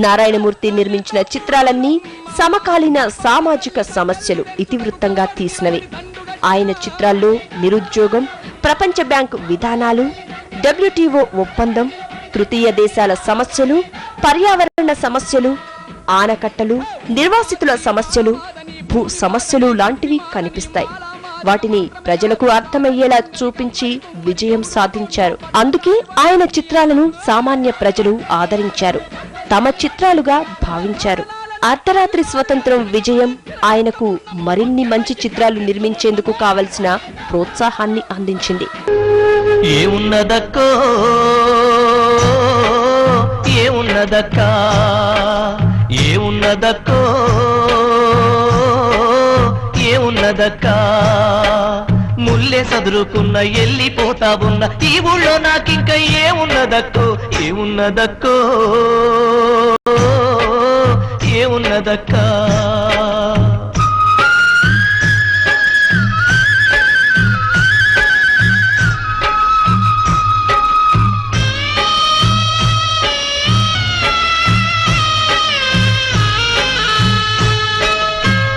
నారాయణమూర్తి నిర్మించిన చిత్రాలన్నీ సమకాలీన సామాజిక సమస్యలు ఇతివృత్తంగా తీసినవి. ఆయన చిత్రాల్లో నిరుద్యోగం, ప్రపంచ బ్యాంకు విధానాలు, WTO ఒప్పందం, తృతీయ దేశాల సమస్యలు, పర్యావరణ సమస్యలు, ఆనకట్టలు, నిర్వాసితుల సమస్యలు, భూ సమస్యలు లాంటివి కనిపిస్తాయి. వాటిని ప్రజలకు అర్థమయ్యేలా చూపించి విజయం సాధించారు. అందుకే ఆయన చిత్రాలను సామాన్య ప్రజలు ఆదరించారు, తమ చిత్రాలుగా భావించారు. అర్ధరాత్రి స్వతంత్రం విజయం ఆయనకు మరిన్ని మంచి చిత్రాలు నిర్మించేందుకు కావలసిన ప్రోత్సాహాన్ని అందించింది. ఏమున్నదక్కో ఏమున్నదక్కా ఏమున్నదక్కో ఏమున్నదక్కా ముల్లే సదురుకున్న ఎల్లిపోతా ఉన్న ఈ ఊళ్ళో నాకింక ఏమున్నదక్కో ఏమున్నదక్కో ఏమున్నదక్కా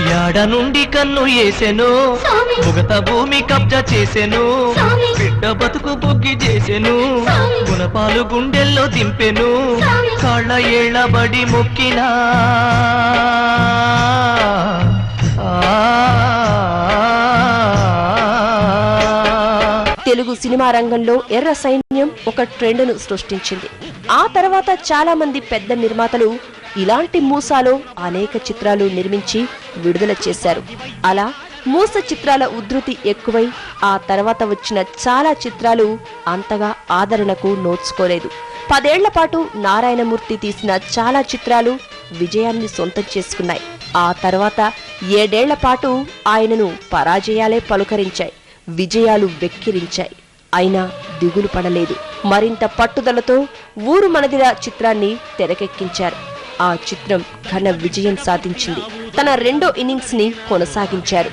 యాడ నుండి కన్ను వేసెను, ముగత భూమి కబ్జా చేసెను, బిడ్డ బతుకు బొగ్గి చేసెను, గుణపాలు గుండెల్లో దింపెను, కాళ్ళ ఏళ్ల బడి మొక్కినా తెలుగు సినిమా రంగంలో ఎర్ర సైన్యం ఒక ట్రెండ్ను సృష్టించింది. ఆ తర్వాత చాలా మంది పెద్ద నిర్మాతలు ఇలాంటి మూసాలో అనేక చిత్రాలు నిర్మించి విడుదల చేశారు. అలా మూస చిత్రాల ఉధృతి ఎక్కువై ఆ తర్వాత వచ్చిన చాలా చిత్రాలు అంతగా ఆదరణకు నోచుకోలేదు. 10 ఏళ్ల పాటు నారాయణమూర్తి తీసిన చాలా చిత్రాలు విజయాన్ని సొంతం చేసుకున్నాయి. ఆ తర్వాత 7 ఏళ్ల పాటు ఆయనను పరాజయాలే పలుకరించాయి, విజయాలు వెక్కిరించాయి. అయినా దిగులు పడలేదు. మరింత పట్టుదలతో ఊరు మనదిరా చిత్రాన్ని తెరకెక్కించారు. ఆ చిత్రం ఘన విజయం సాధించింది. తన రెండో ఇన్నింగ్స్ ని కొనసాగించారు.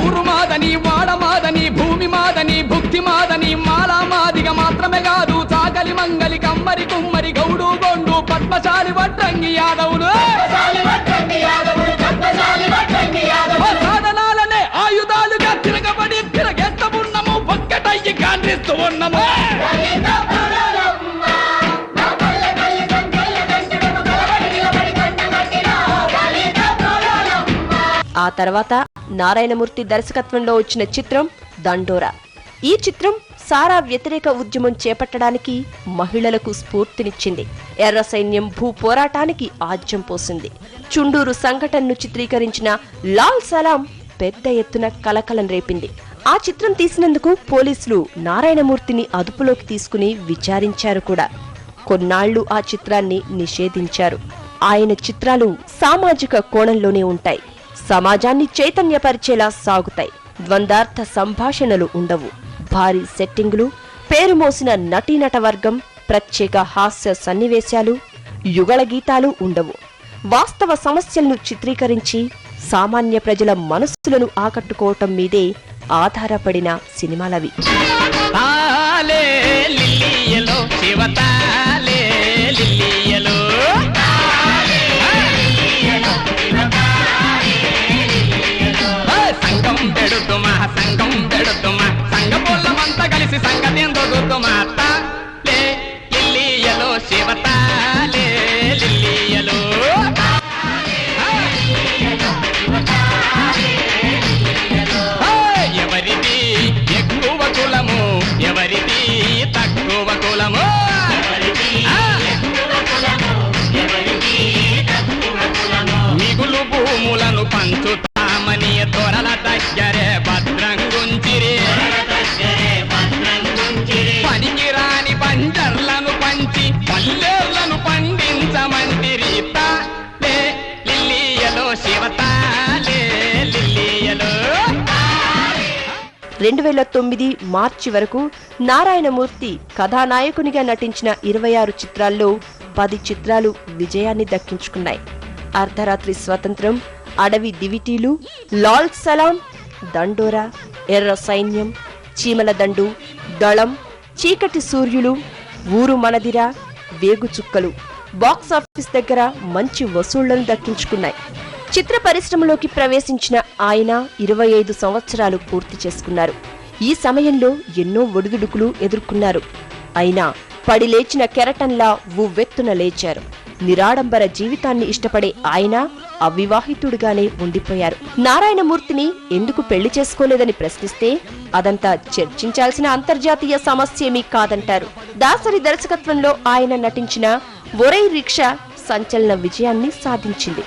ఊరు మాదని, వాడ మాదని, భూమి మాదని, భుక్తి మాదని, మాలా మాదిగా మాత్రమే కాదు, చాగలి మంగలి కమ్మరి కుమ్మరి గౌడు గొండు పద్మశాలి వడ్రంగి యాదవులు సాధనాలనే ఆయుధాలుగా తిరగబడి తిరగెత్తమున్నాము, ఒక్కటయ్యి గాండ్రిస్తూ ఉన్నాము. ఆ తర్వాత నారాయణమూర్తి దర్శకత్వంలో వచ్చిన చిత్రం దండోరా. ఈ చిత్రం సారా వ్యతిరేక ఉద్యమం చేపట్టడానికి మహిళలకు స్ఫూర్తినిచ్చింది. ఎర్ర సైన్యం భూ పోరాటానికి ఆజ్యం పోసింది. చుండూరు సంఘటనను చిత్రీకరించిన లాల్ సలాం పెద్ద ఎత్తున కలకలం రేపింది. ఆ చిత్రం తీసినందుకు పోలీసులు నారాయణమూర్తిని అదుపులోకి తీసుకుని విచారించారు కూడా. కొన్నాళ్లు ఆ చిత్రాన్ని నిషేధించారు. ఆయన చిత్రాలు సామాజిక కోణంలోనే ఉంటాయి, సమాజాన్ని చైతన్యపరిచేలా సాగుతాయి. ద్వందార్థ సంభాషణలు ఉండవు. భారీ సెట్టింగులు, పేరు మోసిన నటీనట వర్గం, ప్రత్యేక హాస్య సన్నివేశాలు, యుగళ గీతాలు ఉండవు. వాస్తవ సమస్యలను చిత్రీకరించి సామాన్య ప్రజల మనస్సులను ఆకట్టుకోవటం మీదే ఆధారపడిన సినిమాలవి. కలిసి సంగతి ఎవరిది ఎక్కువ కులము, ఎవరిది తక్కువ కులము, మిగులు భూములను పంచుతామని దొరల దగ్గరే భద్రంగుంచిరే, పనికి రాని బంజర్లను పంచి పల్లెలను పండించమంటిరి. లిల్లియలో శివతాలే లిల్లియలో. 2009 మార్చి వరకు నారాయణమూర్తి కథానాయకునిగా నటించిన 26 చిత్రాల్లో 10 చిత్రాలు విజయాన్ని దక్కించుకున్నాయి. అర్ధరాత్రి స్వతంత్రం, అడవి దివిటీలు, లాల్ సలాం, దండోరా, ఎర్ర సైన్యం, చీమల దండు, దళం, చీకటి సూర్యులు, ఊరు మనదిరా, వేగుచుక్కలు బాక్సాఫీస్ దగ్గర మంచి వసూళ్లను దక్కించుకున్నాయి. చిత్ర పరిశ్రమలోకి ప్రవేశించిన ఆయన 25 సంవత్సరాలు పూర్తి చేసుకున్నారు. ఈ సమయంలో ఎన్నో ఒడిదుడుకులు ఎదుర్కొన్నారు. అయినా పడిలేచిన కెరటంలా ఉవ్వెత్తున లేచారు. నిరాడంబర జీవితాన్ని ఇష్టపడే ఆయన అవివాహితుడుగానే ఉండిపోయారు. నారాయణమూర్తిని ఎందుకు పెళ్లి చేసుకోలేదని ప్రశ్నిస్తే అదంతా చర్చించాల్సిన అంతర్జాతీయ సమస్యేమీ కాదంటారు. దాసరి దర్శకత్వంలో ఆయన నటించిన ఒరేయ్ రిక్షా సంచలన విజయాన్ని సాధించింది.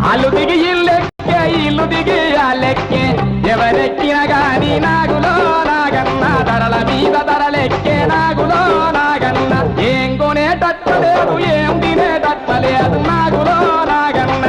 అల్లు దిగి ఇల్లెక్కే, ఇల్లు దిగి అల్లెక్కే, ఎవరెక్కిన గాని నాగులో నాగన్న, ధరల మీద ధరలెక్కే నాగులో నాగన్న, ఏం కొనేటట్లేదు, ఏం తినేటట్లేదు నాగులో నాగన్న.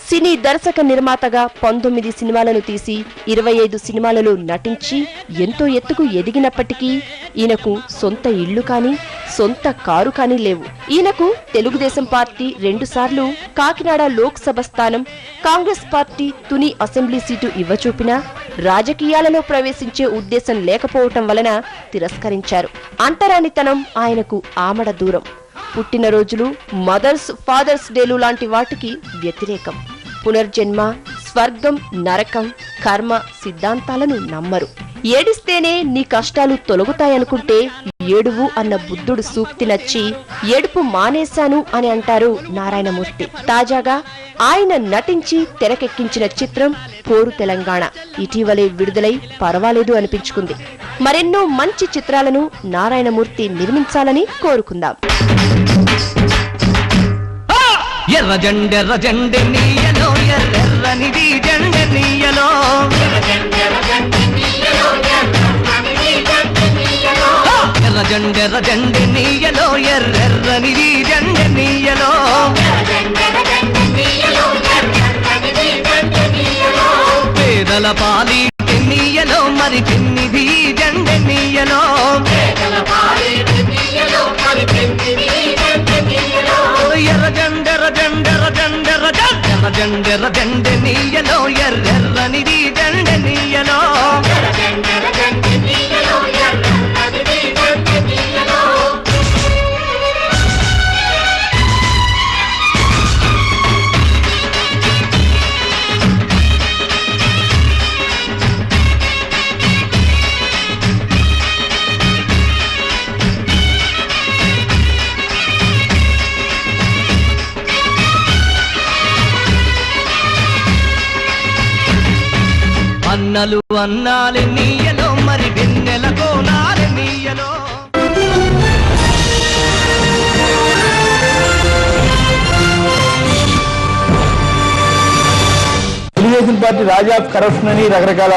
సినీ దర్శక నిర్మాతగా 19 సినిమాలను తీసి 25 సినిమాలలో నటించి ఎంతో ఎత్తుకు ఎదిగినప్పటికీ ఈయనకు సొంత ఇళ్లు కానీ సొంత కారు కానీ లేవు. ఈయనకు తెలుగుదేశం పార్టీ 2 సార్లు కాకినాడ లోక్సభ స్థానం, Congress party Tuni assembly seat ఇవ్వచూపినా రాజకీయాలలో ప్రవేశించే ఉద్దేశం లేకపోవటం వలన తిరస్కరించారు. అంటరానితనం ఆయనకు ఆమడ దూరం. పుట్టినరోజులు, మదర్స్ ఫాదర్స్ డేలు లాంటి వాటికి వ్యతిరేకం. పునర్జన్మ, స్వర్గం, నరకం, కర్మ సిద్ధాంతాలను నమ్మరు. ఏడిస్తేనే నీ కష్టాలు తొలగుతాయనుకుంటే ఏడువు అన్న బుద్ధుడు సూక్తి నచ్చి ఏడుపు మానేశాను అని అంటారు నారాయణమూర్తి. తాజాగా ఆయన నటించి తెరకెక్కించిన చిత్రం పోరు తెలంగాణ ఇటీవలే విడుదలై పర్వాలేదు అనిపించుకుంది. మరెన్నో మంచి చిత్రాలను నారాయణమూర్తి నిర్మించాలని కోరుకుందాం. ఎర్ర జెండెర్ర జెండె నీయలో, ఎర్రెర్రనిది జెండె నీయలో, ఎర్ర జెండెర్ర జెండె నీయలో, ఎర్రెర్రనిది జెండె నీయలో, పేదల పాలి నీయలో, మరి పిన్నిది జెండె నీయలో, ఎర్ర జెండెర్ర జెండెర్ర జెండెర్ర జెండెర్ర జెండెర్ర జెండె నీయలో, ఎర్రెర్రనిది జెండె నీయలో. అన్నలు అన్నాలే నీయలో, మరి వెన్నెల కోనాలే నీయలో. తెలుగుదేశం పార్టీ రాజా కరప్షన్ అని రకరకాల